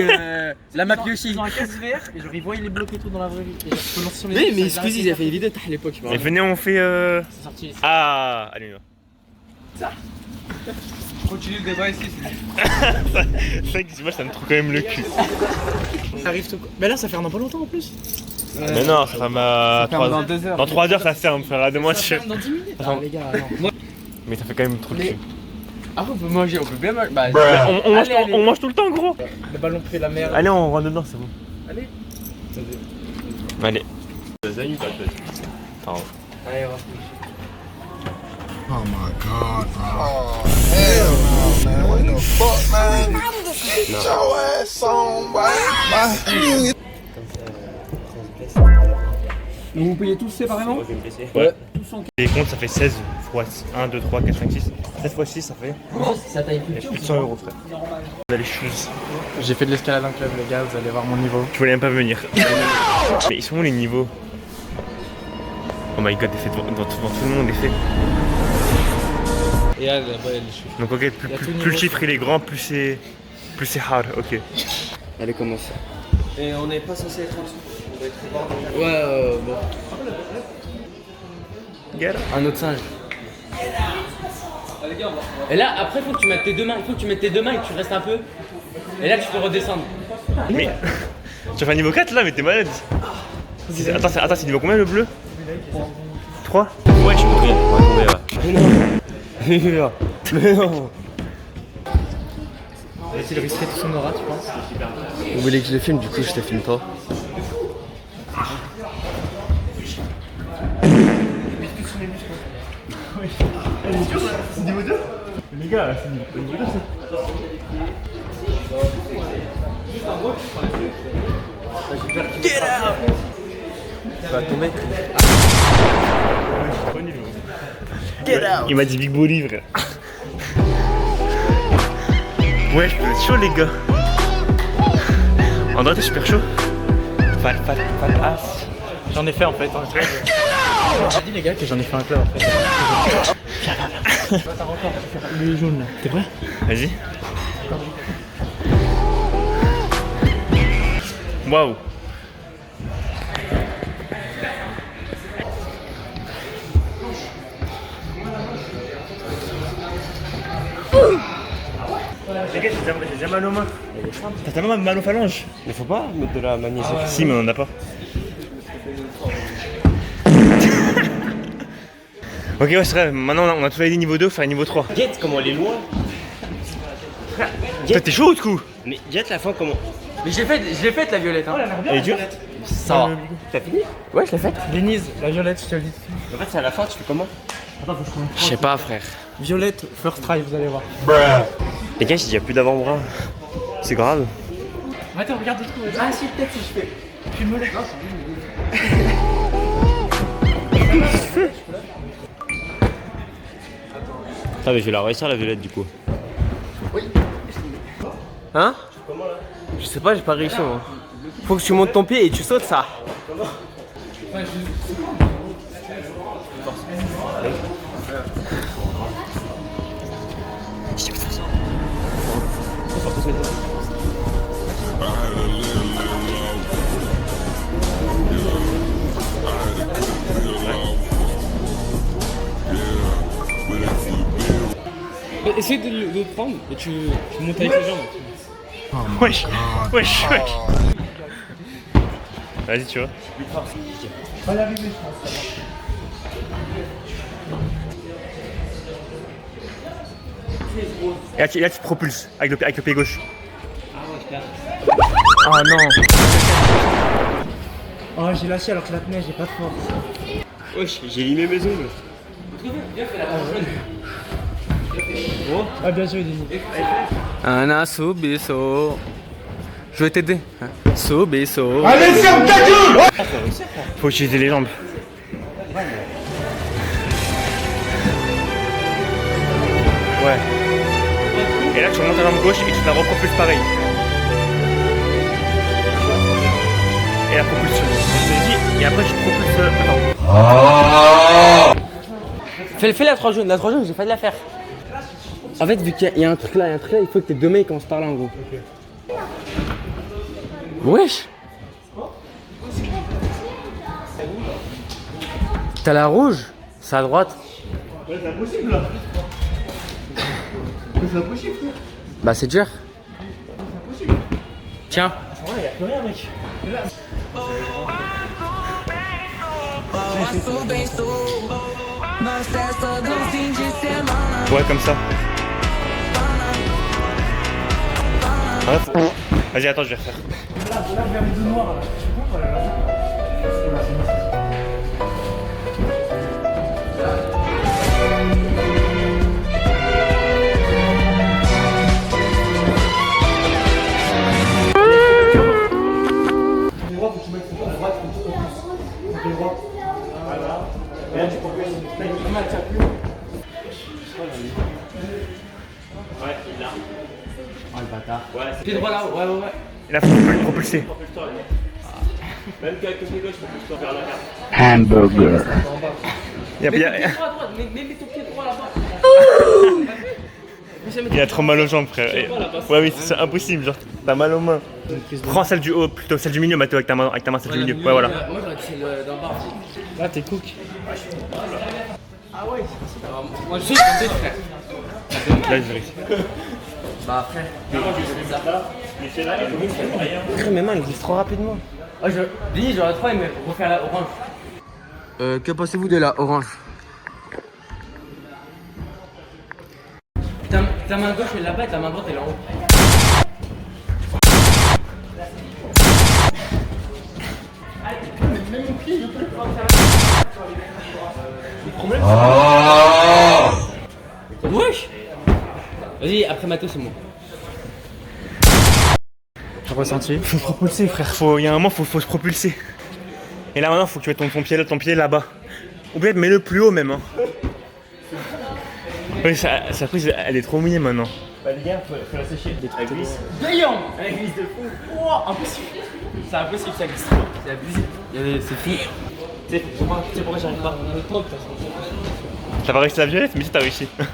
la map Yoshi. Ils ont un casse vert et genre ils voient les bloquer tout dans la vraie vie. Et genre je peux lancer sur les Oui, mais Squeezie il a fait une vidéo à l'époque. Et venez, on fait. C'est sorti. Ah, allez, non. Continue le débat ici. C'est vrai que moi ça me trouve quand même le cul. Ça arrive tout. Mais là ça ferme dans pas longtemps en plus. Mais non, ça ferme à 3 dans heures. 2 heures. Dans 3 heures ça ferme, frère, de moi Ça ferme dans 10 minutes. Attends. Ah, les gars, non. Mais ça fait quand même trop le Mais- cul. Ah, on peut manger, on peut bien manger. Bah, On mange, allez. on mange tout le temps, gros. Le ballon fait la merde. Allez, on rentre dedans, c'est bon. Allez. Allez. Pardon. Allez, on va. Oh my god, bro. Oh, hell no, man. What the fuck, man? Get your ass on, boy. Donc vous payez tous séparément? Ouais. Les comptes, ça fait 16 fois 1, 2, 3, 4, 5, 6. 16 fois 6, ça fait Ça taille plus. plus de 100 euros, frère. On a les choses. J'ai fait de l'escalade en club, les gars, vous allez voir mon niveau. Tu voulais même pas venir. Mais ils sont où les niveaux? Oh my god, des faits devant tout le monde, des faits. Et là, là-bas, il y a les chiffres. Donc ok, plus le chiffre il est grand, plus c'est hard, ok. Allez, commence. Et on n'est pas censé être en dessous. On doit être au bord. Ouais, bon. Un autre singe. Et là, après, faut que tu mettes tes deux mains. Il faut que tu mettes tes deux mains et que tu restes un peu. Et là, tu peux redescendre. Mais tu as fait un niveau 4 là, mais t'es malade. Attends, c'est niveau combien le bleu? 3. Ouais, je suis compris. Mais non. Va-t-il risquer tout son aura, tu penses? Vous voulez que je le filme, du coup, je te filme pas. C'est niveau 2? Les gars, c'est niveau 2 ça. Get out! Tu vas tomber. Get out! Il m'a dit Big Bolly, frère. Ouais, je peux être chaud, les gars. En vrai, t'es super chaud. Fal as. J'en ai fait en fait. J'ai dit les gars que j'en ai fait un club en fait. T'as encore le jaune là. T'es prêt? Vas-y. Waouh. Les gars, j'ai déjà mal aux mains. T'as tellement mal aux phalanges. Il faut pas mettre de la magnésie. Si, mais on en a pas. Ok, ouais, c'est vrai. Maintenant, on a tous les niveau 2, faut faire niveau 3. Guette comment elle est loin. Toi, t'es chaud, du coup? Mais Guette la fin comment. Mais je l'ai faite la violette. Hein. Elle est dure? Ça va. T'as fini? Ouais, je l'ai faite. Denise, la violette, je te le dis. En fait, c'est à la fin, tu fais comment? Je sais pas, frère. Violette, first try, vous allez voir. Les gars, j'ai dit, y a plus d'avant-bras. C'est grave. Attends, regarde le trou. Ah si, peut-être si je fais. Filme-le. Ah, mais je vais la réussir la violette du coup. Hein? Je sais pas, j'ai pas réussi moi. Faut que tu montes ton pied et tu sautes ça. Essaye de le prendre et tu montes avec les jambes. Wesh, wesh, wesh. Vas-y, tu vois. Et là, tu te propulses avec le pied gauche. Ah non. Oh, j'ai lâché alors que la tenais, j'ai pas de force. Wesh, j'ai limé mes ongles. Ah, bien joué, Denise. Un Subiso. Je vais t'aider. Subiso. Faut utiliser les jambes. Ouais. Et là, tu remontes la jambe gauche et tu la repropulses pareil. Et la propulsion. Et après, tu propulses. Attends. Fais la 3 jaune, j'ai failli la faire. En fait, vu qu'il y a un truc là, il faut que tes deux mains commencent par là en gros. Wesh. T'as la rouge? C'est à droite. Ouais, c'est impossible là. C'est impossible, frère. Bah c'est dur. Tiens. Ouais, y'a plus rien, mec. Ouais, comme ça. Ouais, faut... Vas-y, attends, je vais refaire. Ouais, il l'a. Oh le bâtard. Ouais, Pied droit là, ouais. Et là, faut propulser. Même qu'avec le pied gauche, propulse-toi vers l'arrière. Hamburger. Mets ton pied droit à droite, mets ton pied droit là-bas. Il a trop mal aux jambes, frère. Ouais, oui, c'est impossible, genre, t'as mal aux mains. Prends celle du haut, plutôt celle du milieu, Mathéo, avec ta main, celle du milieu. Ouais, voilà. Moi j'aurais dit celle d'en bas. Là, t'es cook. Moi je suis frère. Là, je réussis. Bah frère. Frère, mes mains elles glissent trop rapidement. Oh, Denis, j'aurais trop aimé refaire la orange. Que pensez-vous de la orange? Ta main gauche elle est là-bas et ta main droite elle est en haut. Wesh. Vas-y, après Mathéo c'est moi. J'ai ressenti. Faut se propulser, frère. Il y a un moment, faut se propulser. Et là, maintenant, faut que tu mettes ton pied là-bas. Ou bien, mets-le plus haut, même. Hein. Oui, sa prise, elle est trop mouillée maintenant. Bah, les gars, faut la sécher. Elle glisse. Voyons. Elle glisse de fou. Oh, impossible. C'est impossible, ça glisse. C'est abusé. C'est fou. Tu sais pourquoi j'arrive pas? T'as pas réussi la violette, mais si t'as réussi. Tu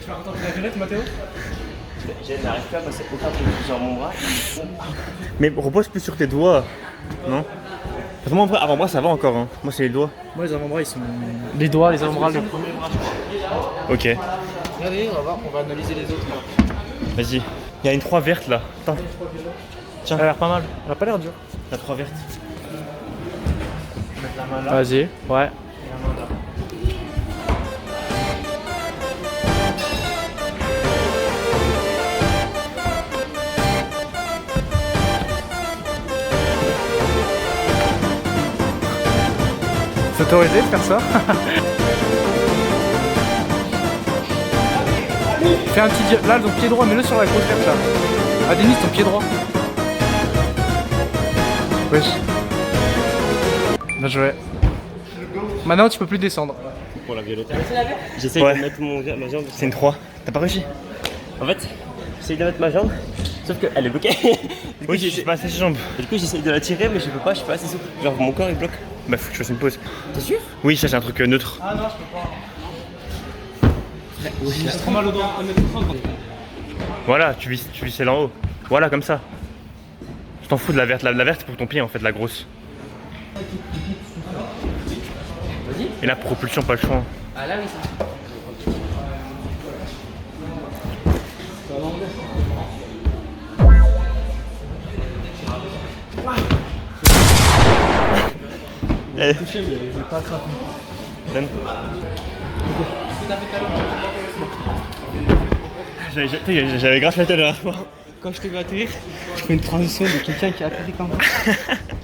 vas entendre la violette, Mathéo? Je n'arrive pas à passer aucun truc sur mon bras. Mais repose plus sur tes doigts, non? Parce que moi, en vrai, avant-bras, ça va encore. Hein. Moi, c'est les doigts. Moi, les avant-bras, ils sont. Les doigts, les avant-bras, le Ok. Regardez, on va analyser les autres. Vas-y. Il y a une 3 verte là. Attends. Tiens, elle a l'air pas mal. Elle a pas l'air dur. La 3 verte. Vas-y, ouais. C'est autorisé de faire ça? Fais un petit là, ton pied droit, mets-le sur la grosse verte là. Ah, Denis, ton pied droit. Wesh. Bien joué. Maintenant, tu peux plus descendre. Pour la violette. J'essaye Ouais. de mettre ma jambe. C'est une 3. T'as pas réussi? En fait, j'essaye de mettre ma jambe, sauf qu'elle est bloquée. Oui, je suis pas assez jambes. Du coup, j'essaye de la tirer, mais je peux pas, je suis pas assez souple. Genre, mon corps il bloque. Bah, faut que je fasse une pause. T'es sûr? Oui, ça, c'est un truc neutre. Ah non, je peux pas. J'ai trop mal au doigt. Voilà, tu vis celle en haut. Voilà, comme ça. Je t'en fous de la verte. La verte, c'est pour ton pied, en fait, la grosse. Et la propulsion, pas le choix. Ah là oui ça. Eh. Donne. J'avais grave la tête la dernière fois. Quand je te vais atterrir, je fais une transition de quelqu'un qui a atterri comme ça.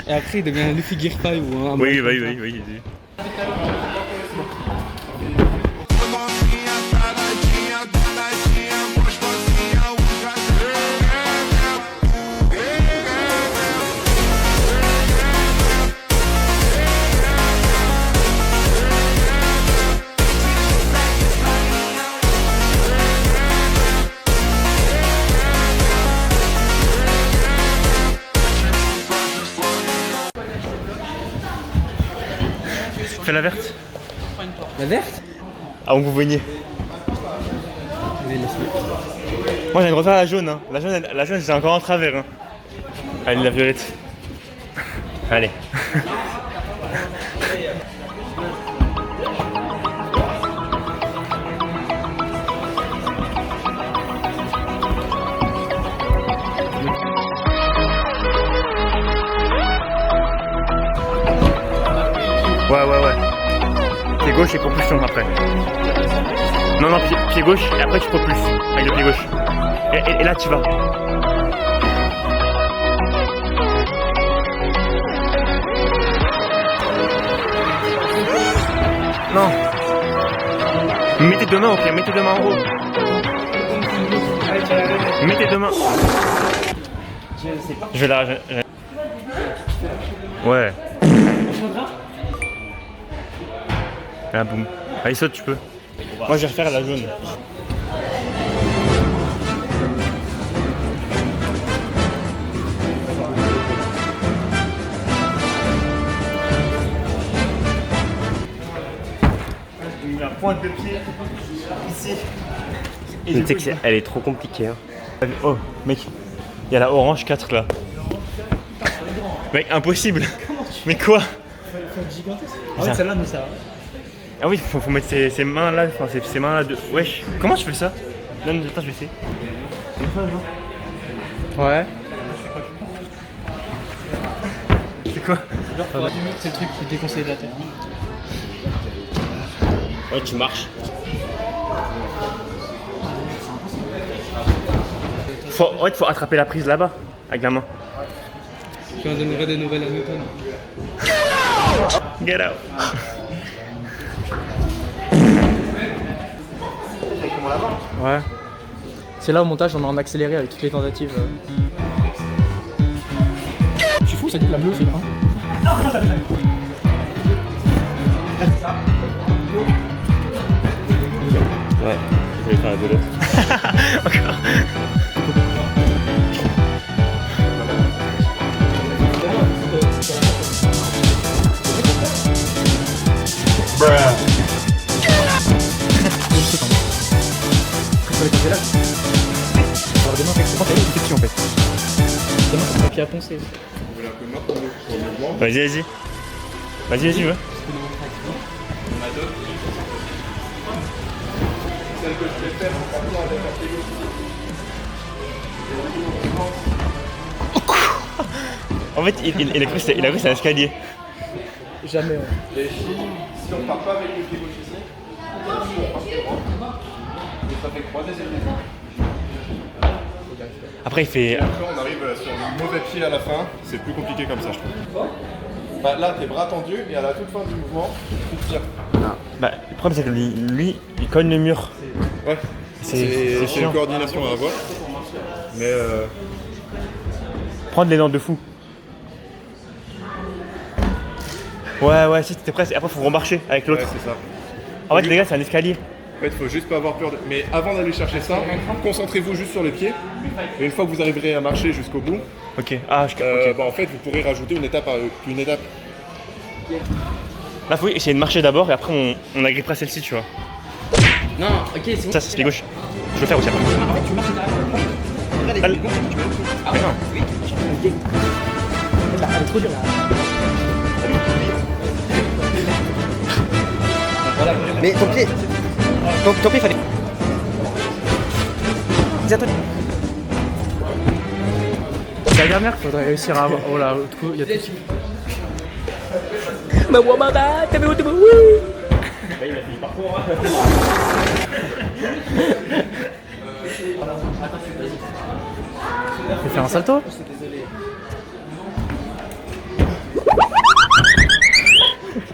Et après, il devient un Luffy Gear 5 ou un. Oui. Fais la verte. La verte? Ah, on vous voyez. Oui, laisse-le. Moi j'ai envie de refaire la jaune. Hein. La jaune c'est encore en travers. Hein. Allez, la violette. Allez. Ouais. Pied gauche et propulsion après. Non, pied gauche et après tu propulses avec le pied gauche. Et là tu vas. Non. Mets tes deux mains au pied, mets tes deux mains en haut. Mets tes deux mains. Je vais la... Ouais. Ah boum. Allez saute tu peux. Moi je vais refaire la jaune. La pointe de pied ici. Mais tu sais qu'elle est trop compliquée. Hein. Oh mec, il y a la orange 4 là. Mec impossible. Mais quoi? Ah ouais, celle-là, mais ça. Ah oui, faut mettre ses mains là, enfin ses mains là de... Wesh, comment tu fais ça? Non, attends, je vais essayer. Ouais. C'est quoi? C'est le truc qui déconseille de la tête. Ouais, tu marches. Faut attraper la prise là-bas, avec la main. Tu en donnerais des nouvelles à Newton. Get out. Ouais. C'est là au montage, on est en accéléré avec toutes les tentatives. Je suis fou, ça dit que la bleue c'est là. Ouais, je vais faire la de l'autre. Encore. C'est là. Alors demain, c'est pas une question en fait. Demain, c'est le papier à poncer. Vas-y. Vas-y, ouais. Celle que je vais faire en partant avec un pélo. En fait, il a cru que c'était un escalier. Jamais. Et si on part pas avec le pied gauche ici, on part droit. Et ça fait croiser ses pieds. Après, il fait... Après, on arrive sur le mauvais pied à la fin. C'est plus compliqué comme ça, je trouve. Bah, là, tes bras tendus et à la toute fin du mouvement, tu tires. Bah, le problème, c'est que lui, il cogne le mur. Ouais, c'est chiant. une coordination à avoir. Mais Prendre les dents de fou. Ouais, si t'es prêt, après faut remarcher avec l'autre. ouais, c'est ça. En fait, les gars, c'est un escalier. En fait, il faut juste pas avoir peur de... Mais avant d'aller chercher ça, concentrez-vous juste sur les pieds. Et une fois que vous arriverez à marcher jusqu'au bout, Ok. bah, en fait, vous pourrez rajouter une étape à une étape. Là, faut essayer de marcher d'abord et après, on agrippera celle-ci, tu vois. Non, ok, c'est bon. Ça, c'est pied gauche. Je vais le faire aussi après. En fait, tu marches derrière. Allez. Ah ouais, oui. Ok. Elle est trop dure là. Mais ton pied, ton pied fallait. Dis-toi. C'est la dernière, faudrait réussir à avoir. Oh là, du coup, il y a tout. Je vais faire un salto.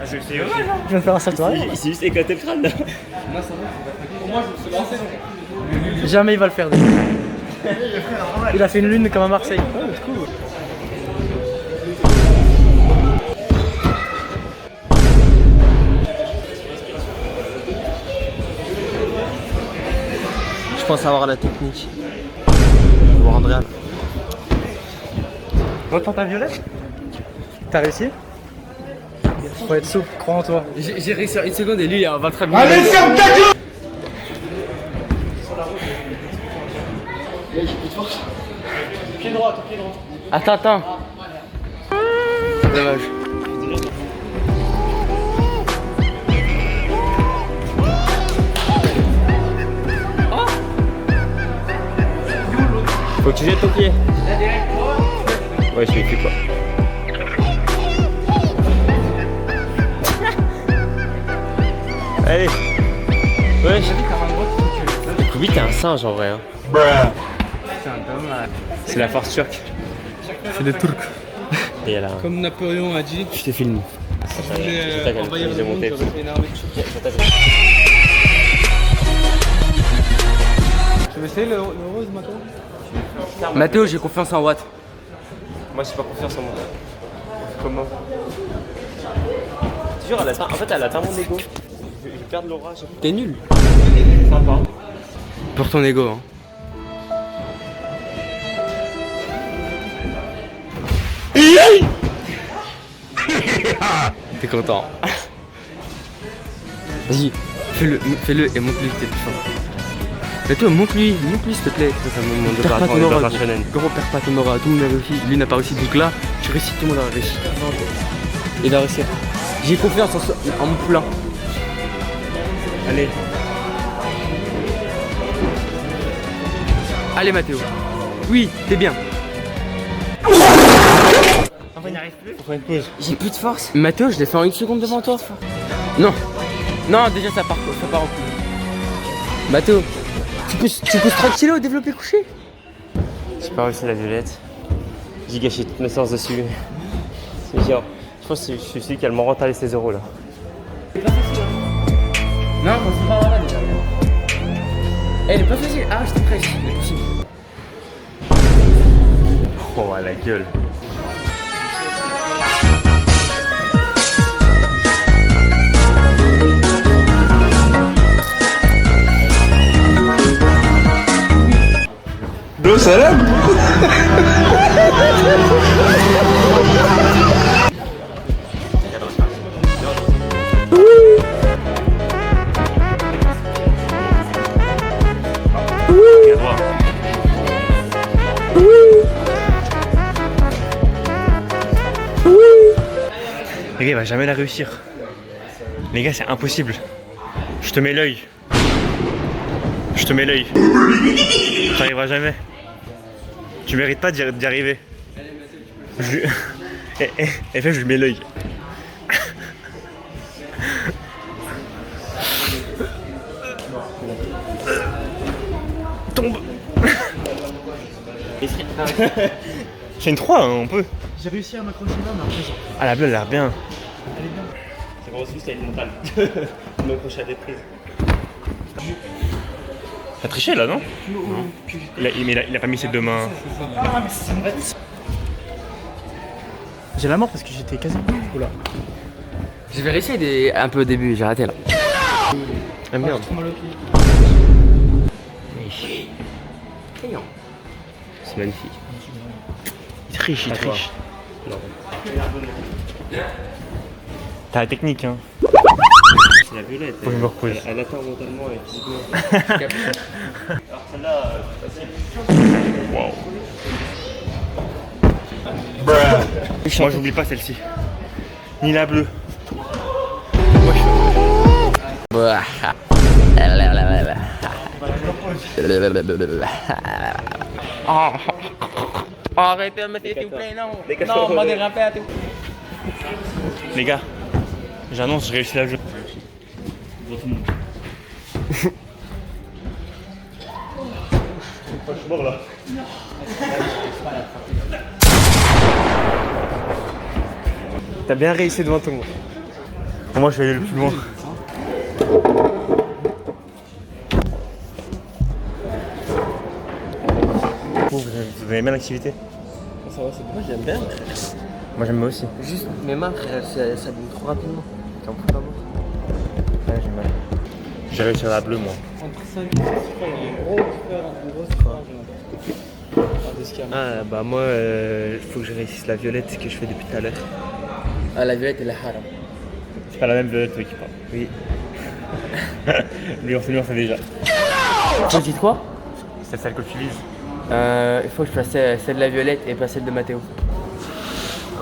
Je vais essayer aussi. Je viens de faire un salto. Il s'est juste éclaté le crâne là. Jamais il va le faire. Déjà. Il a fait une lune comme à Marseille. Je pense avoir la technique. Je vous rendrai. Retends ta violette. T'as réussi? Faut être souple, crois en toi. J'ai réussi en une seconde et lui il a 23 minutes. Allez, ferme ta gueule! Pied droit, ton pied droit. Attends. Dommage. Faut que tu jettes ton pied. Ouais, je suis pas. Allez. Ouais, oui, t'es un singe en vrai. Hein. C'est la force turque. C'est des Turcs. Et elle a... Comme Napoléon a dit, Je t'ai filmé. si je voulais t'as envahir qu'à le monde, monter. j'aurais fait une armée de Turcs. Tu veux essayer le rose maintenant? Mathéo, j'ai confiance en Watt. Moi, j'ai pas confiance en moi. Comment? Je te jure, en fait, elle atteint mon ego. Je vais perdre l'aura. T'es nul. Sympa. Pour ton ego, hein. T'es content. Vas-y, fais-le et montre-lui que t'es plus fort. Mais toi, montre-lui s'il te plaît. Ça me montre Perds pas ton de aura, rationnel. gros, perds pas ton aura. Tout le monde a réussi, lui n'a pas réussi. Donc là, tu réussis, tout le monde a réussi. Il va réussir. J'ai confiance en mon poulain. Allez. Allez Mathéo. Oui, t'es bien. On n'arrive plus. On fait une pause. J'ai plus de force. Mathéo, je l'ai fait en 1 seconde devant toi. Non. Non, déjà ça part en couille. Mathéo, tu pousses tranquillo au développé couché. J'ai pas réussi la violette. J'ai gâché toute ma séance dessus. C'est genre, je pense que je suis celui qui a le moins rentable ses euros là. Non, c'est pas là déjà. Elle est pas facile. Ah, je t'ai prêt. Elle est possible. Oh, la gueule. Bro, salam. Les gars, il va jamais la réussir. Les gars, c'est impossible. Je te mets l'œil. Je te mets l'œil. T'arriveras jamais. Tu mérites pas d'y arriver. Et fait, je lui mets l'œil. Tombe. C'est une 3, hein, on peut. J'ai réussi à m'accrocher là, mais après, Ah, la bleue, elle a l'air bien. elle est bien. C'est vraiment juste, elle est mentale. Je m'accroche à des prises. T'as triché là, non? Non. Il a pas mis ses deux mains. Ah, mais c'est vrai. J'ai la mort parce que j'étais quasiment. Oula. J'ai réussi un peu au début, j'ai raté là. Ah merde. Trop mal au pied. C'est magnifique. Il triche, il triche. Non. T'as la technique, hein. C'est la violette. Faut que je me repose. Elle attend mentalement et physiquement. Alors celle-là, waouh. Moi j'oublie pas celle-ci. Ni la bleue. Moi Arrêtez de me s'il vous plaît, non. Non, on m'a dérapé à tout. Les gars, j'annonce, j'ai réussi la jeu. T'as bien réussi devant tout le monde. Moi, je vais aller le plus loin. Vous avez bien l'activité? Ça va, c'est moi j'aime bien. Moi, j'aime aussi. Juste mes mains, frère, ça bouge trop rapidement. T'en fous pas moi. Ouais, j'ai mal. J'ai réussi à la bleue, moi. Entre 5 et 6, je crois, il y a un gros différence. Une grosse différence. Ah, bah moi, il faut que je réussisse la violette que je fais depuis tout à l'heure. Ah, la violette, elle est haram. C'est pas la même violette qui parle. Oui. lui, on fait déjà. Tu dis quoi? C'est celle que tu vises. Il faut que je fasse celle de la Violette et pas celle de Mathéo.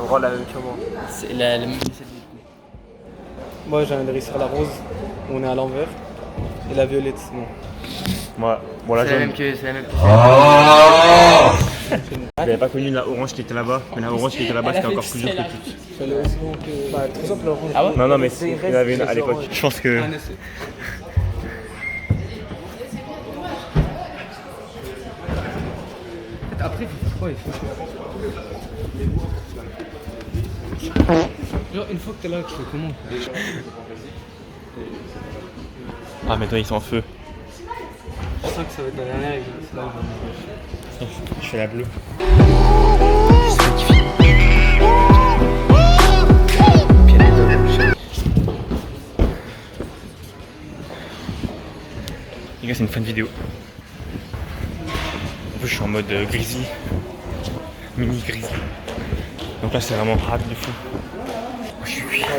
En gros, la même que moi. C'est la même que celle du coup. Moi j'ai un réussir la rose, on est à l'envers. Et la violette, non. Moi, bon, la C'est la jaune. même que c'est la même. J'avais pas connu la orange qui était là-bas, mais la orange qui était là-bas c'était encore plus dur que tout. Bah, très simple, la rose. Ah ouais? Non, non, mais il y en avait une à l'époque. Je pense que. Après, il faut quoi? Genre, une fois que t'es là, tu fais comment? Ah, mais toi, ils sont en feu. Je sens que ça va être la dernière et c'est là où Je fais la bleue. Les gars, c'est une fin de vidéo. En plus, je suis en mode grizzly. Mini grizzly. Donc là, c'est vraiment hard de fou.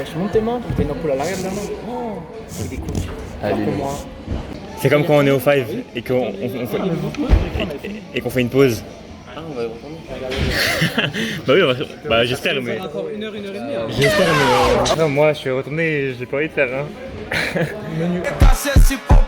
je monte tes mains, t'as une ampoule à l'arrière de la main. Oh, il est cool. Allez. Pour moi. C'est comme quand on est au 5 et qu'on fait une pause. Ah, on va y retourner. Bah oui, bah, j'espère, mais. Encore une heure et demie. Hein. J'espère, mais. Non, moi, je suis retourné et j'ai pas envie de faire. Hein. Passer, c'est pour